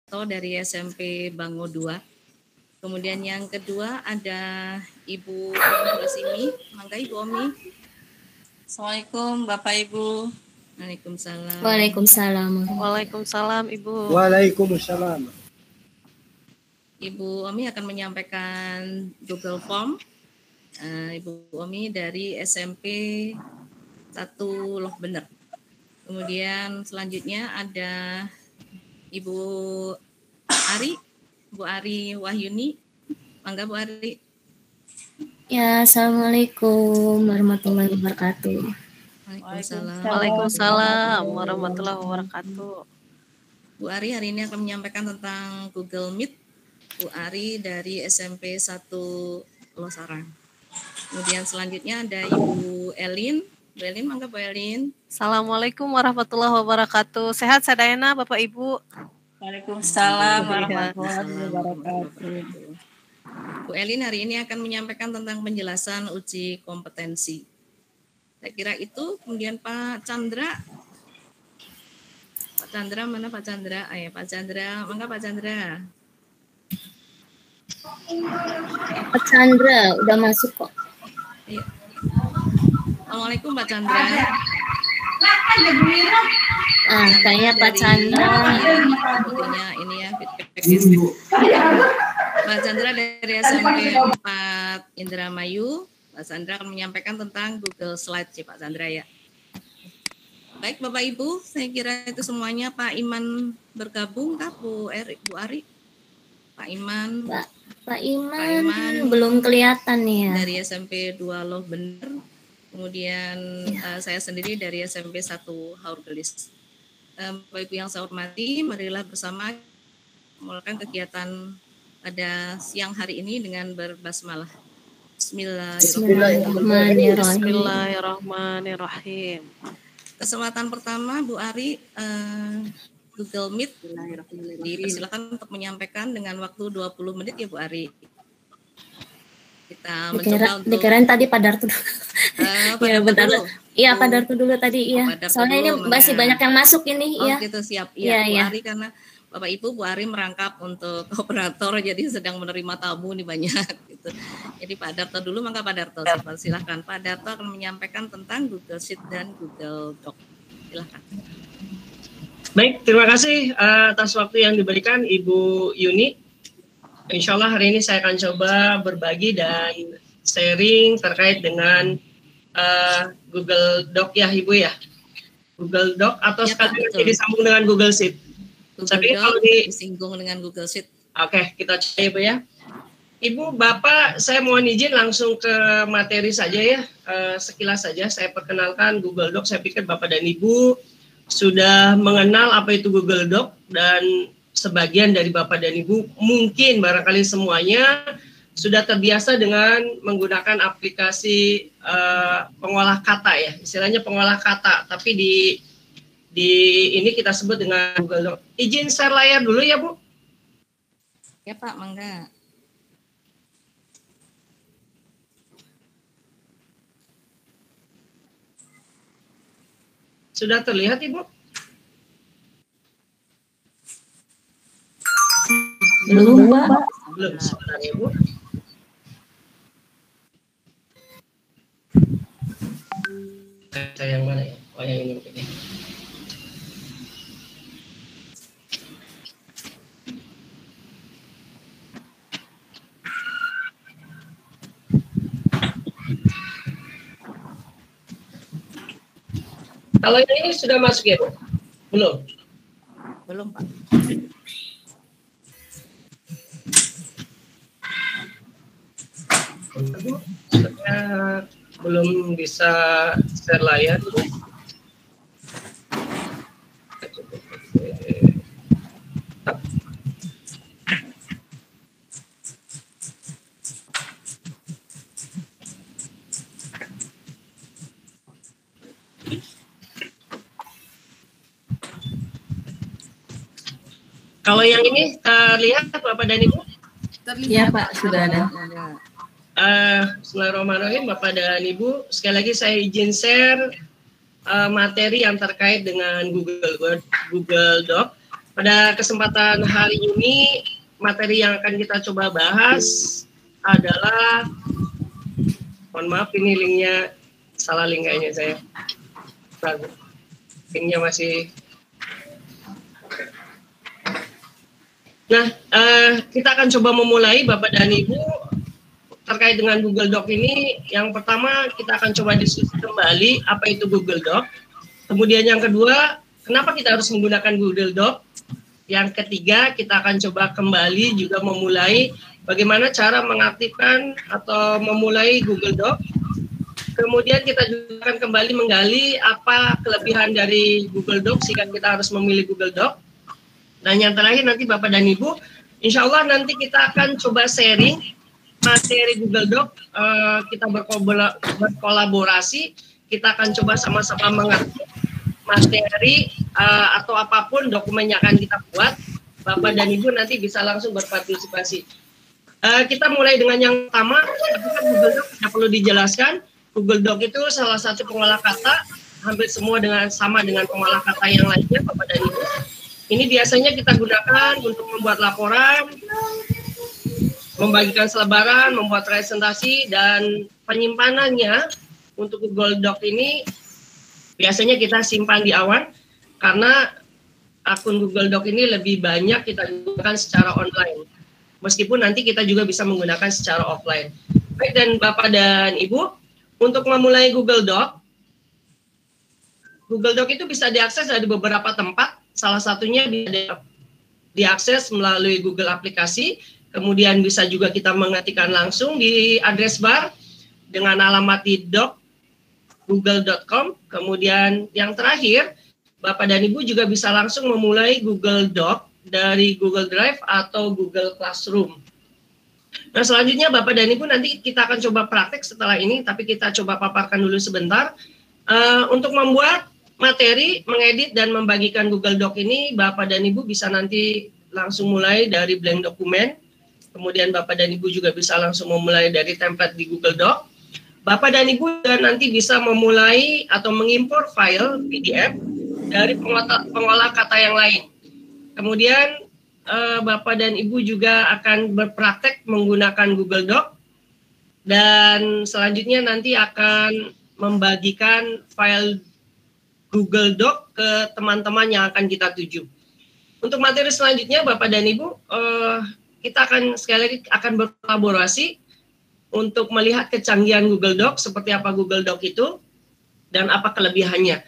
dari SMP Bango 2. Kemudian yang kedua ada Ibu Omi Rosimi. Mangga Ibu Omi. Assalamualaikum Bapak Ibu. Waalaikumsalam. Waalaikumsalam. Waalaikumsalam Ibu. Waalaikumsalam. Ibu Omi akan menyampaikan Google Form. Ibu Omi dari SMP 1 Loh Bener. Kemudian selanjutnya ada Ibu Ari, Bu Ari Wahyuni. Mangga Bu Ari. Ya, Assalamualaikum warahmatullahi wabarakatuh. Waalaikumsalam. Waalaikumsalam warahmatullahi wabarakatuh. Bu Ari hari ini akan menyampaikan tentang Google Meet. Bu Ari dari SMP 1 Losarang. Kemudian selanjutnya ada Ibu Elin. Bu Elin, mangga Bu Elin. Assalamualaikum warahmatullahi wabarakatuh. Sehat Sadayana Bapak Ibu. Waalaikumsalam warahmatullahi wabarakatuh. Bu Elin hari ini akan menyampaikan tentang penjelasan uji kompetensi. Saya kira itu. Kemudian Pak Chandra. Pak Chandra mana Pak Chandra? Ayo Pak Chandra, mangga Pak Chandra. Pak Chandra udah masuk kok. Ayo. Assalamualaikum Pak Chandra. Kayaknya Pak Chandra. Sepertinya ini ya feedback sistem. Pak Chandra dari SMP 4 Indramayu. Pak Chandra akan menyampaikan tentang Google Slide sih Pak Chandra ya. Baik Bapak Ibu, saya kira itu semuanya. Pak Iman bergabung kah Bu Ari? Pak Iman. Pak Iman belum kelihatan nih ya. Dari SMP 2 Loh Bener. Kemudian saya sendiri dari SMP 1 Haurgelis. Bapak Ibu yang saya hormati, marilah bersama memulakan kegiatan pada siang hari ini dengan berbasmalah. Bismillahirrahmanirrahim. Kesempatan pertama Bu Ari, Google Meet dipersilakan untuk menyampaikan dengan waktu 20 menit ya Bu Ari. Kita mencoba untuk dikirain tadi Pak Darto. Ya, bentar. Iya, Pak Darto dulu tadi iya. Soalnya ini masih banyak yang masuk ini ya. Gitu siap. Iya, Bu Ari karena Bapak Ibu, Bu Ari merangkap untuk operator jadi sedang menerima tamu nih banyak gitu. Jadi Pak Darto dulu, maka Pak Darto silakan. Pak Darto akan menyampaikan tentang Google Sheet dan Google Doc. Silakan. Baik, terima kasih atas waktu yang diberikan Ibu Yuni. Insya Allah hari ini saya akan coba berbagi dan sharing terkait dengan Google Doc ya Ibu ya. Google Doc atau ya, sekali lagi disambung dengan Google Sheet. Tapi kalau disinggung dengan Google Sheet. Oke, kita coba Ibu ya. Ibu, Bapak, saya mohon izin langsung ke materi saja ya. Sekilas saja saya perkenalkan Google Doc. Saya pikir Bapak dan Ibu sudah mengenal apa itu Google Doc dan sebagian dari Bapak dan Ibu mungkin barangkali semuanya sudah terbiasa dengan menggunakan aplikasi pengolah kata ya, istilahnya pengolah kata, tapi di ini kita sebut dengan Google Doc. Izin share layar dulu ya Bu. Ya Pak, mangga. Sudah terlihat Ibu? Belum Pak. Belum, sebentar ya Bu. Saya yang mana ya? Oh yang ini mungkin ya. Kalau ini sudah masuk ya Bu? Belum? Belum Pak. Saya belum bisa share layar. Kalau yang ini terlihat Bapak dan Ibu? Terlihat. Ya Pak, sudah ada. Bismillahirrahmanirrahim Bapak dan Ibu, sekali lagi saya izin share materi yang terkait dengan Google Doc. Pada kesempatan hari ini, materi yang akan kita coba bahas adalah, mohon maaf ini linknya, salah link kayaknya saya. Linknya masih. Nah, kita akan coba memulai Bapak dan Ibu terkait dengan Google Doc ini. Yang pertama kita akan coba diskusi kembali apa itu Google Doc. Kemudian yang kedua, kenapa kita harus menggunakan Google Doc. Yang ketiga, kita akan coba kembali juga memulai bagaimana cara mengaktifkan atau memulai Google Doc. Kemudian kita juga akan kembali menggali apa kelebihan dari Google Doc sehingga kita harus memilih Google Doc. Dan yang terakhir nanti Bapak dan Ibu, insya Allah nanti kita akan coba sharing materi Google Doc. Kita berkolaborasi, kita akan coba sama-sama mengerti materi atau apapun dokumen yang akan kita buat. Bapak dan Ibu nanti bisa langsung berpartisipasi. Kita mulai dengan yang pertama. Google Doc tidak perlu dijelaskan. Google Doc itu salah satu pengolah kata, hampir semua sama dengan pengolah kata yang lainnya, Bapak dan Ibu. Ini biasanya kita gunakan untuk membuat laporan, membagikan selebaran, membuat presentasi, dan penyimpanannya untuk Google Doc ini biasanya kita simpan di awan, karena akun Google Doc ini lebih banyak kita gunakan secara online. Meskipun nanti kita juga bisa menggunakan secara offline. Baik, dan Bapak dan Ibu, untuk memulai Google Doc itu bisa diakses dari beberapa tempat. Salah satunya bisa diakses melalui Google aplikasi. Kemudian bisa juga kita mengetikkan langsung di address bar dengan alamat di doc.google.com. Kemudian yang terakhir, Bapak dan Ibu juga bisa langsung memulai Google Doc dari Google Drive atau Google Classroom. Nah, selanjutnya Bapak dan Ibu nanti kita akan coba praktek setelah ini, tapi kita coba paparkan dulu sebentar. Untuk membuat materi, mengedit dan membagikan Google Doc ini, Bapak dan Ibu bisa nanti langsung mulai dari blank dokumen. Kemudian Bapak dan Ibu juga bisa langsung memulai dari template di Google Doc. Bapak dan Ibu juga nanti bisa memulai atau mengimpor file PDF dari pengolah kata yang lain. Kemudian Bapak dan Ibu juga akan berpraktek menggunakan Google Doc. Dan selanjutnya nanti akan membagikan file Google Doc ke teman-teman yang akan kita tuju. Untuk materi selanjutnya Bapak dan Ibu, kita akan sekali lagi akan berkolaborasi untuk melihat kecanggihan Google Doc, seperti apa Google Doc itu, dan apa kelebihannya.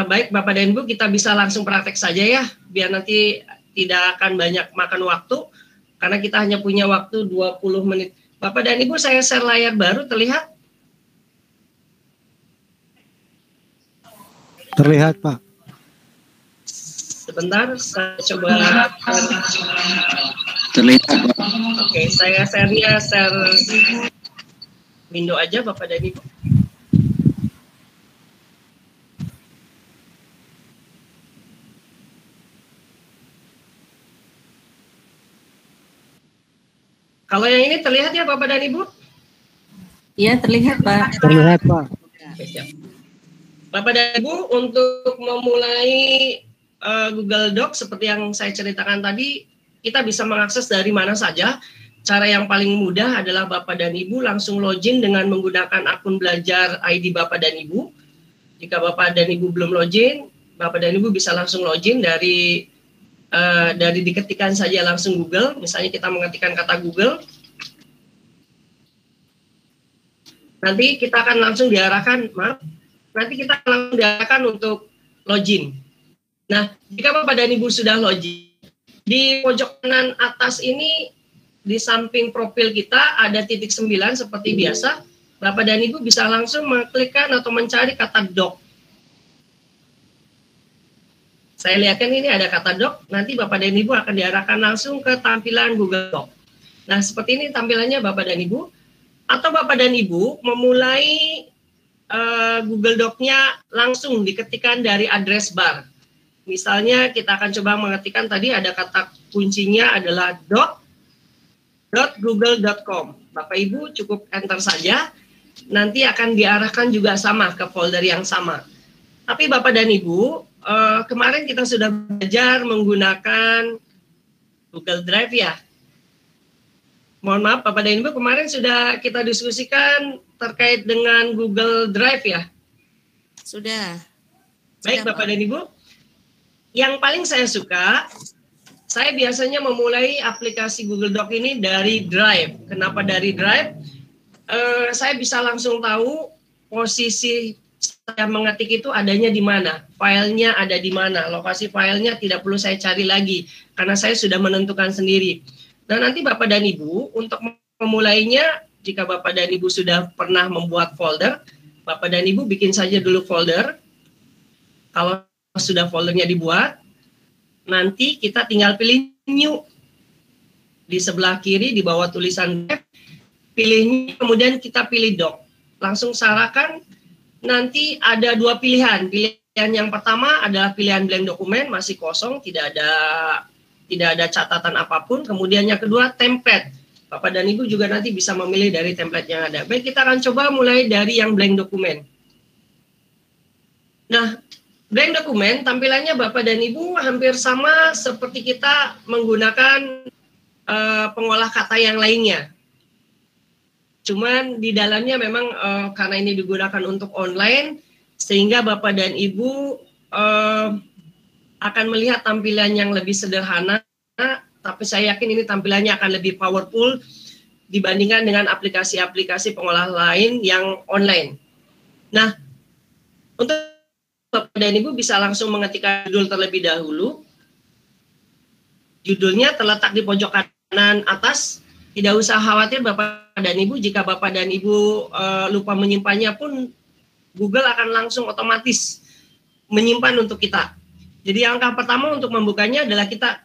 Baik Bapak dan Ibu, kita bisa langsung praktek saja ya, biar nanti tidak akan banyak makan waktu, karena kita hanya punya waktu 20 menit. Bapak dan Ibu, saya share layar baru, terlihat? Terlihat, Pak. Sebentar, saya coba. Terlihat, Pak. Oke, saya share window aja, Bapak dan Ibu. Kalau yang ini terlihat ya, Bapak dan Ibu? Iya, terlihat, Pak. Terlihat, Pak. Oke, siap. Bapak dan Ibu, untuk memulai Google Doc seperti yang saya ceritakan tadi, kita bisa mengakses dari mana saja. Cara yang paling mudah adalah Bapak dan Ibu langsung login dengan menggunakan akun belajar ID Bapak dan Ibu. Jika Bapak dan Ibu belum login, Bapak dan Ibu bisa langsung login dari diketikkan saja langsung Google. Misalnya kita mengetikkan kata Google. Nanti kita akan langsung diarahkan, untuk login. Nah, jika Bapak dan Ibu sudah login, di pojok kanan atas ini, di samping profil kita ada titik 9 seperti biasa. Bapak dan Ibu bisa langsung mengklikkan atau mencari kata doc. Saya lihatkan ini ada kata doc, nanti Bapak dan Ibu akan diarahkan langsung ke tampilan Google Doc. Nah, seperti ini tampilannya Bapak dan Ibu. Atau Bapak dan Ibu memulai Google Doc-nya langsung diketikkan dari address bar. Misalnya kita akan coba mengetikkan tadi ada kata kuncinya adalah doc.google.com. Bapak Ibu cukup enter saja, nanti akan diarahkan juga sama ke folder yang sama. Tapi Bapak dan Ibu kemarin kita sudah belajar menggunakan Google Drive ya. Mohon maaf Bapak dan Ibu, kemarin sudah kita diskusikan terkait dengan Google Drive ya. Sudah. Baik Bapak dan Ibu, yang paling saya suka, saya biasanya memulai aplikasi Google Doc ini dari Drive. Kenapa dari Drive? Saya bisa langsung tahu posisi saya mengetik itu adanya di mana, filenya ada di mana, lokasi filenya tidak perlu saya cari lagi, karena saya sudah menentukan sendiri. Nah nanti Bapak dan Ibu, untuk memulainya, jika Bapak dan Ibu sudah pernah membuat folder, Bapak dan Ibu bikin saja dulu folder. Kalau sudah foldernya dibuat, nanti kita tinggal pilih new. Di sebelah kiri, di bawah tulisan Drive, pilih new, kemudian kita pilih doc. Langsung sarahkan, nanti ada dua pilihan. Pilihan yang pertama adalah pilihan blank dokumen, masih kosong, tidak ada catatan apapun. Kemudian yang kedua, template. Bapak dan Ibu juga nanti bisa memilih dari template yang ada. Baik, kita akan coba mulai dari yang blank dokumen. Nah, blank dokumen tampilannya Bapak dan Ibu hampir sama seperti kita menggunakan pengolah kata yang lainnya. Cuman di dalamnya memang karena ini digunakan untuk online, sehingga Bapak dan Ibu akan melihat tampilan yang lebih sederhana, tapi saya yakin ini tampilannya akan lebih powerful dibandingkan dengan aplikasi-aplikasi pengolah lain yang online. Nah, untuk Bapak dan Ibu bisa langsung mengetikkan judul terlebih dahulu. Judulnya terletak di pojok kanan atas. Tidak usah khawatir Bapak dan Ibu, jika Bapak dan Ibu lupa menyimpannya pun, Google akan langsung otomatis menyimpan untuk kita. Jadi langkah pertama untuk membukanya adalah kita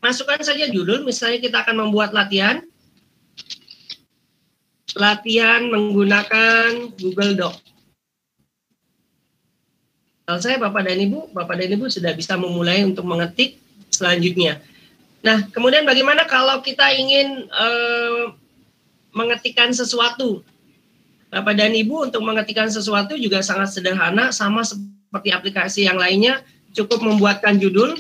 masukkan saja judul, misalnya kita akan membuat latihan menggunakan Google Doc. Kalau saya Bapak dan Ibu sudah bisa memulai untuk mengetik selanjutnya. Nah, kemudian bagaimana kalau kita ingin mengetikkan sesuatu? Bapak dan Ibu untuk mengetikkan sesuatu juga sangat sederhana, sama seperti aplikasi yang lainnya, cukup membuatkan judul.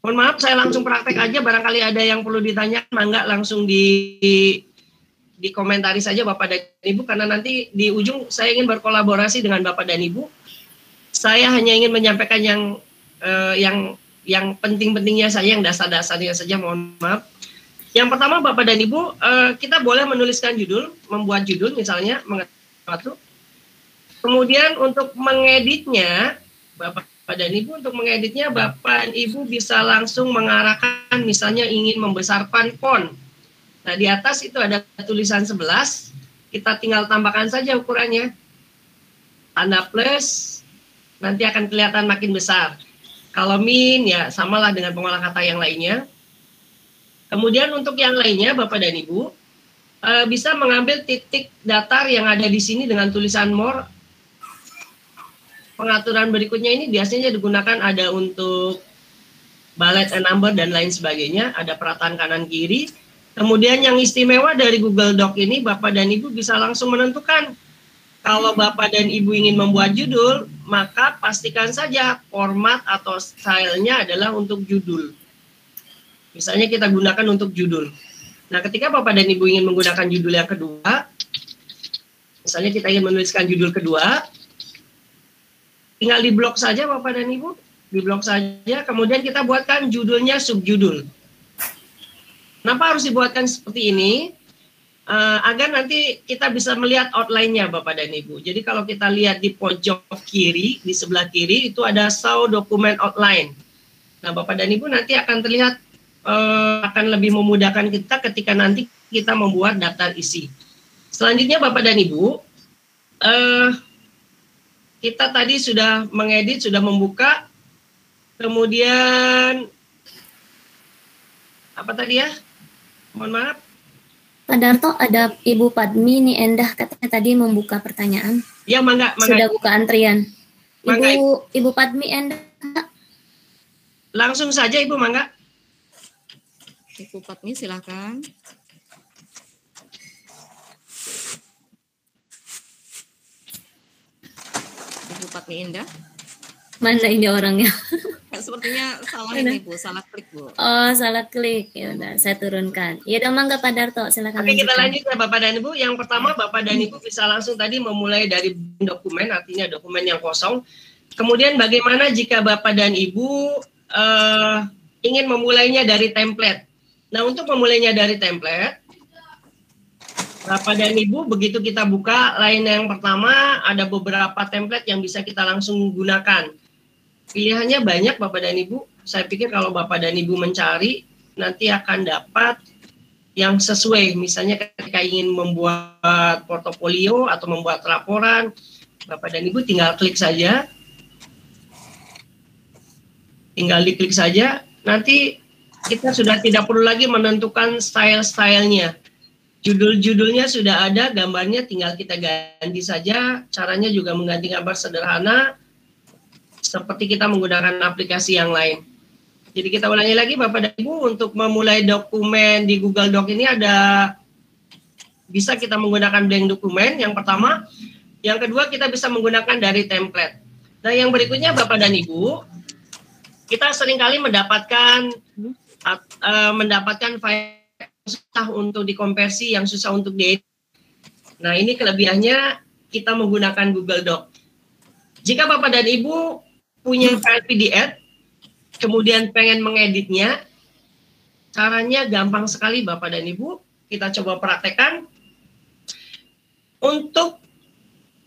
Mohon maaf, saya langsung praktek aja, barangkali ada yang perlu ditanyakan, mangga langsung dikomentari saja Bapak dan Ibu, karena nanti di ujung saya ingin berkolaborasi dengan Bapak dan Ibu. Saya hanya ingin menyampaikan yang penting-pentingnya saja, yang dasar-dasarnya saja, mohon maaf. Yang pertama Bapak dan Ibu, kita boleh menuliskan judul, membuat judul misalnya, mengetik. Kemudian untuk mengeditnya, Bapak dan Ibu, untuk mengeditnya Bapak dan Ibu bisa langsung mengarahkan, misalnya ingin membesarkan font. Nah, di atas itu ada tulisan 11, kita tinggal tambahkan saja ukurannya. Tanda plus, nanti akan kelihatan makin besar. Kalau min, ya samalah dengan pengolah kata yang lainnya. Kemudian untuk yang lainnya, Bapak dan Ibu, bisa mengambil titik datar yang ada di sini dengan tulisan more. Pengaturan berikutnya ini biasanya digunakan ada untuk bullet and number dan lain sebagainya, ada perataan kanan kiri. Kemudian yang istimewa dari Google Doc ini, Bapak dan Ibu bisa langsung menentukan. Kalau Bapak dan Ibu ingin membuat judul, maka pastikan saja format atau stylenya adalah untuk judul. Misalnya kita gunakan untuk judul. Nah, ketika Bapak dan Ibu ingin menggunakan judul yang kedua, misalnya kita ingin menuliskan judul kedua, tinggal di blok saja Bapak dan Ibu, di blok saja, kemudian kita buatkan judulnya subjudul. Kenapa harus dibuatkan seperti ini? Agar nanti kita bisa melihat outline-nya Bapak dan Ibu. Jadi kalau kita lihat di pojok kiri, di sebelah kiri itu ada show document outline. Nah Bapak dan Ibu nanti akan terlihat, akan lebih memudahkan kita ketika nanti kita membuat daftar isi. Selanjutnya Bapak dan Ibu, kita tadi sudah mengedit, sudah membuka, kemudian apa tadi ya? Mohon maaf. Pak Darto, ada Ibu Padmi nih, Endah katanya tadi membuka pertanyaan. Ya, mangga. Sudah buka antrian. Mangga, Ibu Padmi, Endah. Langsung saja Ibu, mangga. Ibu Padmi, silakan. Ibu Fatmi Indah. Mana ini orangnya? Sepertinya salah ini Bu, salah klik Bu. Oh, salah klik. Ya udah, saya turunkan. Ya udah, Mangga Pak Darto, silakan. Oke, kita lanjut ya Bapak dan Ibu. Yang pertama, Bapak dan Ibu bisa langsung tadi memulai dari dokumen, artinya dokumen yang kosong. Kemudian bagaimana jika Bapak dan Ibu ingin memulainya dari template. Nah, untuk memulainya dari template, Bapak dan Ibu begitu kita buka line yang pertama, ada beberapa template yang bisa kita langsung gunakan. Pilihannya banyak Bapak dan Ibu. Saya pikir kalau Bapak dan Ibu mencari, nanti akan dapat yang sesuai. Misalnya ketika ingin membuat portofolio atau membuat laporan, Bapak dan Ibu tinggal klik saja. Tinggal diklik saja, nanti kita sudah tidak perlu lagi menentukan style-stylenya. Judul-judulnya sudah ada, gambarnya tinggal kita ganti saja. Caranya juga mengganti gambar sederhana, seperti kita menggunakan aplikasi yang lain. Jadi kita ulangi lagi Bapak dan Ibu, untuk memulai dokumen di Google Doc ini bisa kita menggunakan blank dokumen yang pertama. Yang kedua kita bisa menggunakan dari template. Nah yang berikutnya Bapak dan Ibu, kita seringkali mendapatkan file yang susah untuk dikonversi, yang susah untuk diedit. Nah ini kelebihannya kita menggunakan Google Doc. Jika Bapak dan Ibu punya file PDF, kemudian pengen mengeditnya, caranya gampang sekali Bapak dan Ibu. Kita coba praktekkan. Untuk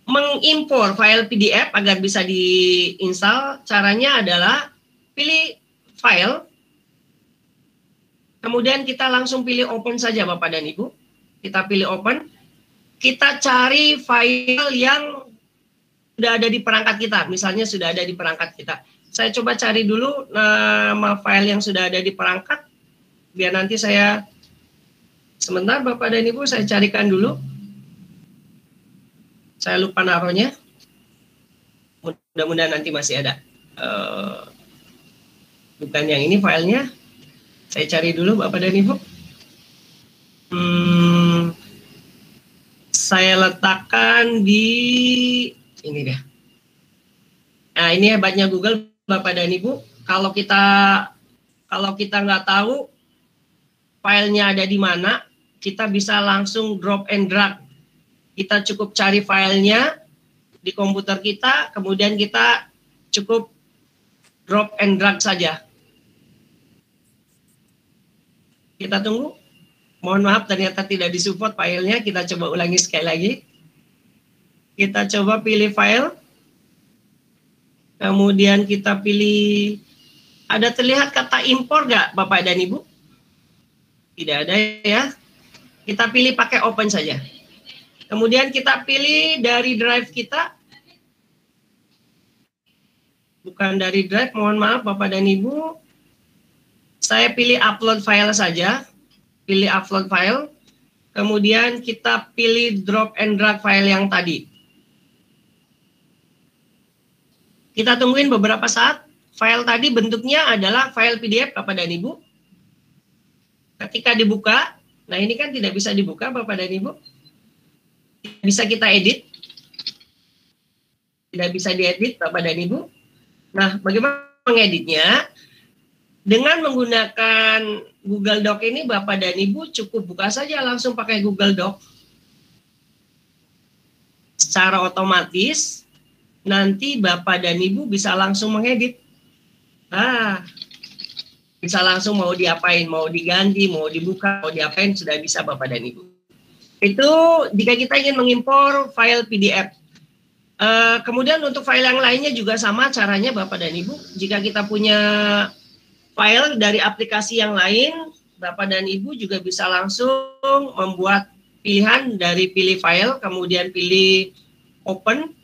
mengimpor file PDF agar bisa diinstal, caranya adalah pilih file, kemudian kita langsung pilih open saja Bapak dan Ibu. Kita pilih open, kita cari file yang sudah ada di perangkat kita, misalnya sudah ada di perangkat kita. Saya coba cari dulu nama file yang sudah ada di perangkat, biar nanti saya, sebentar Bapak dan Ibu, saya carikan dulu. Saya lupa naruhnya, mudah-mudahan nanti masih ada. Bukan yang ini filenya, saya cari dulu Bapak dan Ibu. Saya letakkan di ini deh. Nah ini hebatnya Google Bapak dan Ibu. Kalau kita nggak tahu filenya ada di mana, kita bisa langsung drop and drag. Kita cukup cari filenya di komputer kita, kemudian kita cukup drop and drag saja. Kita tunggu. Mohon maaf ternyata tidak disupport filenya. Kita coba ulangi sekali lagi. Kita coba pilih file. Kemudian kita pilih, ada terlihat kata impor nggak Bapak dan Ibu? Tidak ada ya. Kita pilih pakai open saja. Kemudian kita pilih dari drive kita. Bukan dari drive, mohon maaf Bapak dan Ibu. Saya pilih upload file saja. Pilih upload file. Kemudian kita pilih drop and drag file yang tadi. Kita tungguin beberapa saat. File tadi bentuknya adalah file PDF Bapak dan Ibu. Ketika dibuka, nah ini kan tidak bisa dibuka Bapak dan Ibu. Tidak bisa kita edit. Tidak bisa diedit Bapak dan Ibu. Nah, bagaimana mengeditnya? Dengan menggunakan Google Doc ini, Bapak dan Ibu cukup buka saja langsung pakai Google Doc. Secara otomatis, nanti Bapak dan Ibu bisa langsung mengedit. Nah, bisa langsung mau diapain, mau diganti, mau dibuka, mau diapain, sudah bisa Bapak dan Ibu. Itu jika kita ingin mengimpor file PDF. Kemudian untuk file yang lainnya juga sama caranya Bapak dan Ibu. Jika kita punya file dari aplikasi yang lain, Bapak dan Ibu juga bisa langsung membuat pilihan dari pilih file, kemudian pilih open.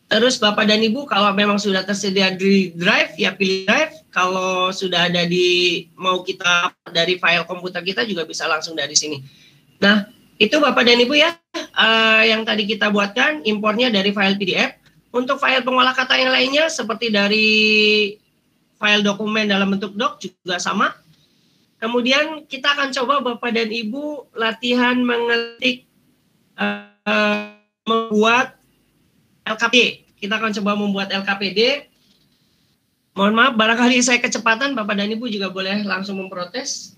Terus Bapak dan Ibu kalau memang sudah tersedia di drive, ya pilih drive. Kalau sudah ada mau kita dari file komputer kita juga bisa langsung dari sini. Nah, itu Bapak dan Ibu ya, yang tadi kita buatkan, impornya dari file PDF. Untuk file pengolah kata yang lainnya, seperti dari file dokumen dalam bentuk doc juga sama. Kemudian kita akan coba Bapak dan Ibu latihan mengetik, membuat LKP. kita akan coba membuat LKPD. Mohon maaf, barangkali saya kecepatan, Bapak dan Ibu juga boleh langsung memprotes.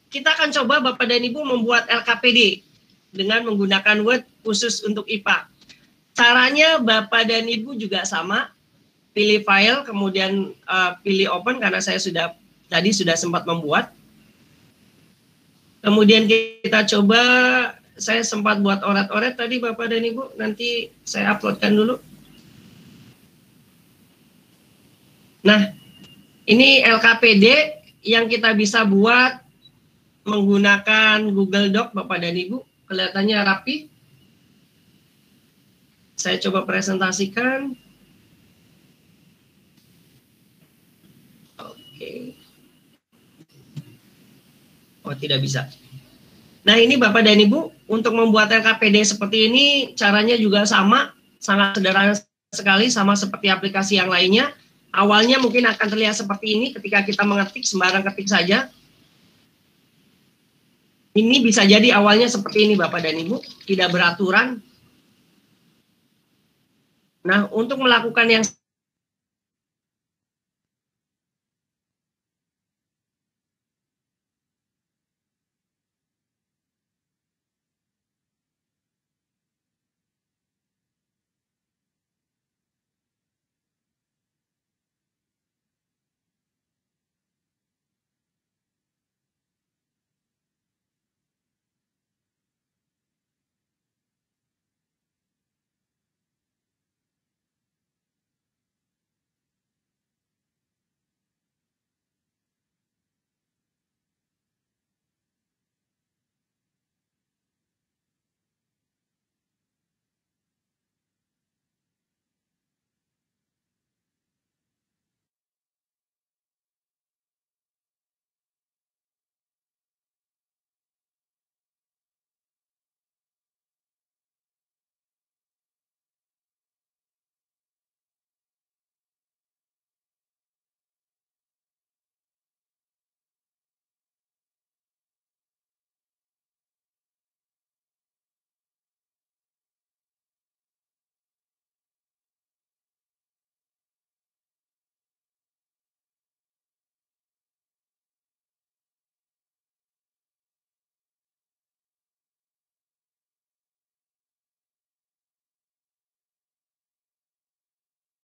Kita akan coba Bapak dan Ibu membuat LKPD dengan menggunakan Word khusus untuk IPA. Caranya Bapak dan Ibu juga sama, pilih file, kemudian pilih open karena saya tadi sudah sempat membuat. Kemudian kita coba, saya sempat buat oret-oret tadi Bapak dan Ibu, nanti saya uploadkan dulu. Nah, ini LKPD yang kita bisa buat menggunakan Google Doc Bapak dan Ibu, kelihatannya rapi. Saya coba presentasikan. Oke. Oh, tidak bisa. Nah, ini Bapak dan Ibu, untuk membuat LKPD seperti ini, caranya juga sama, sangat sederhana sekali, sama seperti aplikasi yang lainnya. Awalnya mungkin akan terlihat seperti ini ketika kita mengetik, sembarang ketik saja. Ini bisa jadi awalnya seperti ini Bapak dan Ibu, tidak beraturan. Nah, untuk melakukan yang